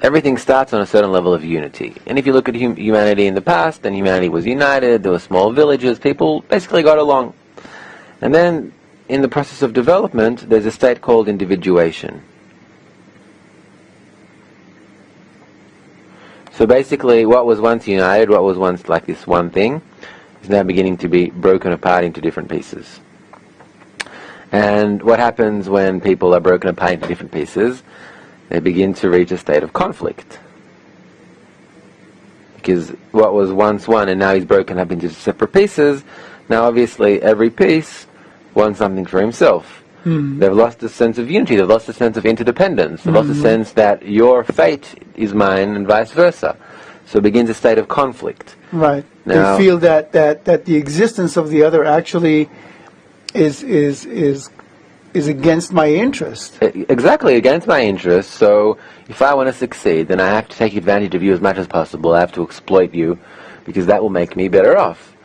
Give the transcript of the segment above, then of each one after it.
everything starts on a certain level of unity. And if you look at humanity in the past, then humanity was united, there were small villages, people basically got along. And then, in the process of development, there's a state called individuation. So basically, what was once united, what was once like this one thing, is now beginning to be broken apart into different pieces. And what happens when people are broken apart into different pieces? They begin to reach a state of conflict. Because what was once one and now he's broken up into separate pieces, now obviously every piece wants something for himself. They've lost a sense of unity, they've lost a sense of interdependence, they've lost a sense that your fate is mine and vice versa. So it begins a state of conflict. Right. Now, they feel that the existence of the other actually is against my interest. Exactly, against my interest. So if I want to succeed, then I have to take advantage of you as much as possible. I have to exploit you, because that will make me better off.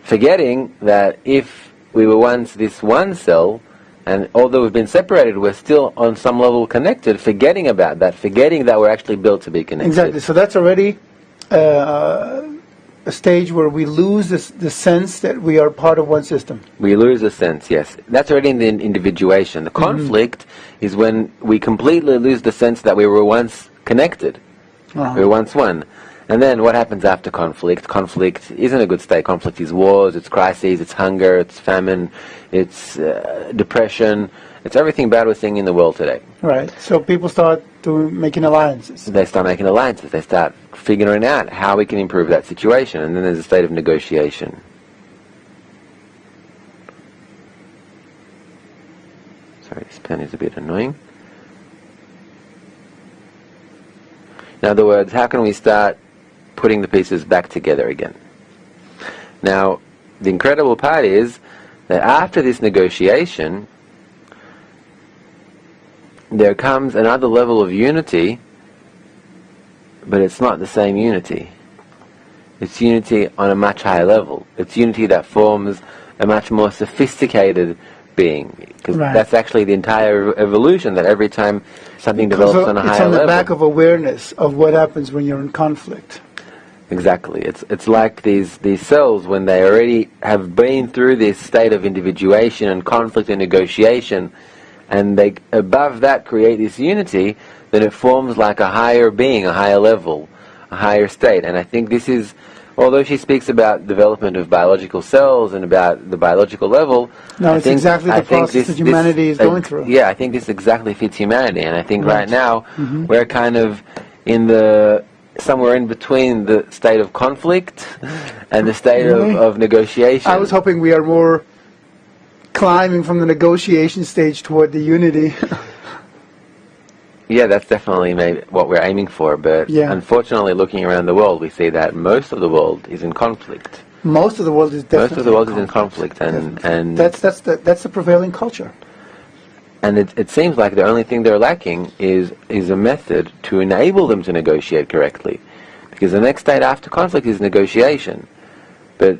Forgetting that if we were once this one cell, and although we've been separated, we're still on some level connected, forgetting about that, forgetting that we're actually built to be connected. Exactly. So that's already a stage where we lose the sense that we are part of one system. We lose a sense, yes. That's already in the individuation. The conflict is when we completely lose the sense that we were once connected. We were once one. And then what happens after conflict? Conflict isn't a good state. Conflict is wars, it's crises, it's hunger, it's famine, it's depression. It's everything bad we're seeing in the world today. Right. So people start making alliances. They start making alliances. They start figuring out how we can improve that situation. And then there's a state of negotiation. Sorry, this pen is a bit annoying. In other words, how can we start putting the pieces back together again? Now, the incredible part is that after this negotiation, there comes another level of unity, but it's not the same unity. It's unity on a much higher level. It's unity that forms a much more sophisticated being. Because that's actually the entire evolution, that every time something develops on a higher level. It's on the back of awareness of what happens when you're in conflict. Exactly. It's like these cells, when they already have been through this state of individuation and conflict and negotiation, and they above that create this unity, then it forms like a higher being, a higher level, a higher state. And I think this is, although she speaks about development of biological cells and about the biological level, it's exactly the process that humanity is going through. Yeah, I think this exactly fits humanity, and I think right now we're kind of in the somewhere in between the state of conflict and the state of negotiation. I was hoping we are more climbing from the negotiation stage toward the unity. Yeah, that's definitely maybe what we're aiming for, but unfortunately looking around the world, we see that most of the world is in conflict. Most of the world is definitely in conflict, and that's the prevailing culture. And it seems like the only thing they're lacking is a method to enable them to negotiate correctly. Because the next state after conflict is negotiation. But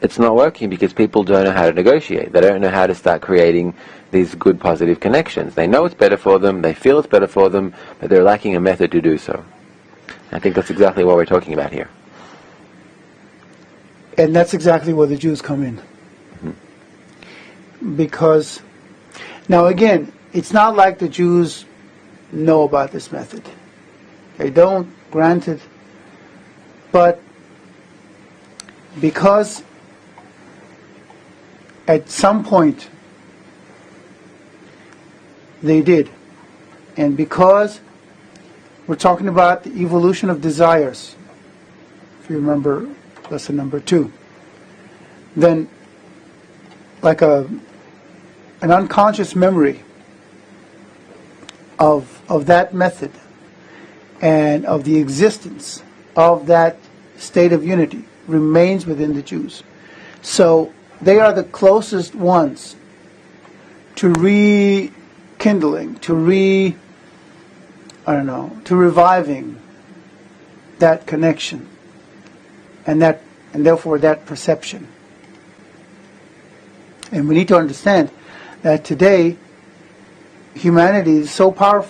it's not working because people don't know how to negotiate. They don't know how to start creating these good positive connections. They know it's better for them, they feel it's better for them, but they're lacking a method to do so. I think that's exactly what we're talking about here. And that's exactly where the Jews come in. Because, now again, it's not like the Jews know about this method. They don't, granted, but because at some point they did, and because we're talking about the evolution of desires, if you remember lesson number 2, then like an unconscious memory of that method and of the existence of that state of unity remains within the Jews. So they are the closest ones to rekindling, to reviving that connection and therefore that perception. And we need to understand that today humanity is so powerful